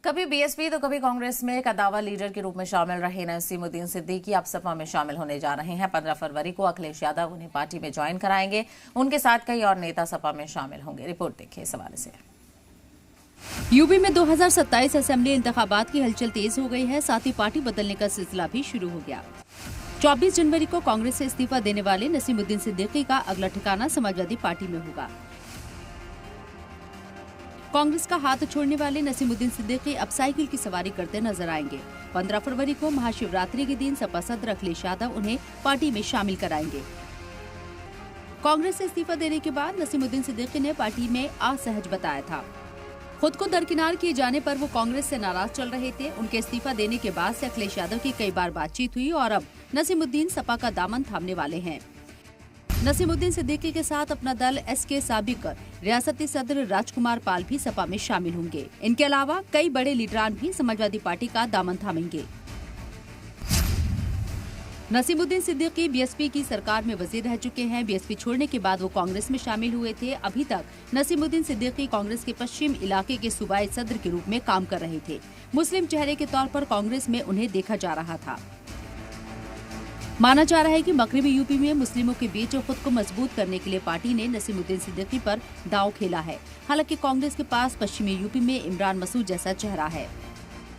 कभी बीएसपी तो कभी कांग्रेस में कदावर लीडर के रूप में शामिल रहे नसीमुद्दीन सिद्दीकी अब सपा में शामिल होने जा रहे हैं। 15 फरवरी को अखिलेश यादव उन्हें पार्टी में ज्वाइन कराएंगे। उनके साथ कई और नेता सपा में शामिल होंगे। रिपोर्ट देखिए इस हवाले से। यूपी में 2027 असेंबली इंतखाबात की हलचल तेज हो गई है, साथ ही पार्टी बदलने का सिलसिला भी शुरू हो गया। 24 जनवरी को कांग्रेस से इस्तीफा देने वाले नसीमुद्दीन सिद्दीकी का अगला ठिकाना समाजवादी पार्टी में होगा। कांग्रेस का हाथ छोड़ने वाले नसीमुद्दीन सिद्दीकी अब साइकिल की सवारी करते नजर आएंगे। 15 फरवरी को महाशिवरात्रि के दिन सपा सदर अखिलेश यादव उन्हें पार्टी में शामिल कराएंगे। कांग्रेस से इस्तीफा देने के बाद नसीमुद्दीन सिद्दीकी ने पार्टी में असहज बताया था। खुद को दरकिनार किए जाने पर वो कांग्रेस से नाराज चल रहे थे। उनके इस्तीफा देने के बाद से अखिलेश यादव की कई बार बातचीत हुई और अब नसीमुद्दीन सपा का दामन थामने वाले हैं। नसीमुद्दीन सिद्दीकी के साथ अपना दल एसके साबिक रियासती सदर राजकुमार पाल भी सपा में शामिल होंगे। इनके अलावा कई बड़े लीडरान भी समाजवादी पार्टी का दामन थामेंगे। नसीमुद्दीन सिद्दीकी बीएसपी की सरकार में वजीर रह चुके हैं। बीएसपी छोड़ने के बाद वो कांग्रेस में शामिल हुए थे। अभी तक नसीमुद्दीन सिद्दीकी कांग्रेस के पश्चिम इलाके के सूबाई सदर के रूप में काम कर रहे थे। मुस्लिम चेहरे के तौर पर कांग्रेस में उन्हें देखा जा रहा था। माना जा रहा है कि मगरबी यूपी में मुस्लिमों के बीच खुद को मजबूत करने के लिए पार्टी ने नसीमुद्दीन सिद्दीकी पर दांव खेला है। हालांकि कांग्रेस के पास पश्चिमी यूपी में इमरान मसूद जैसा चेहरा है।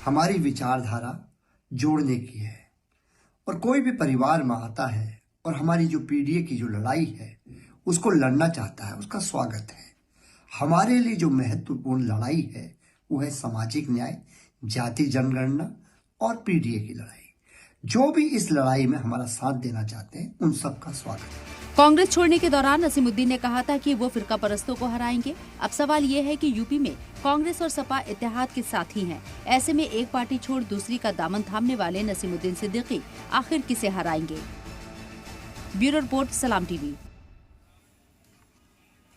हमारी विचारधारा जोड़ने की है और कोई भी परिवार में आता है और हमारी जो पीडीए की जो लड़ाई है उसको लड़ना चाहता है, उसका स्वागत है। हमारे लिए जो महत्वपूर्ण लड़ाई है वो है सामाजिक न्याय, जाति जनगणना और पीडीए की लड़ाई। जो भी इस लड़ाई में हमारा साथ देना चाहते हैं उन सबका स्वागत है। कांग्रेस छोड़ने के दौरान नसीमुद्दीन ने कहा था कि वो फिरका परस्तों को हराएंगे। अब सवाल ये है कि यूपी में कांग्रेस और सपा इत्तेहाद के साथ ही हैं। ऐसे में एक पार्टी छोड़ दूसरी का दामन थामने वाले नसीमुद्दीन सिद्दीकी आखिर किसे हराएंगे। ब्यूरो रिपोर्ट, सलाम टीवी।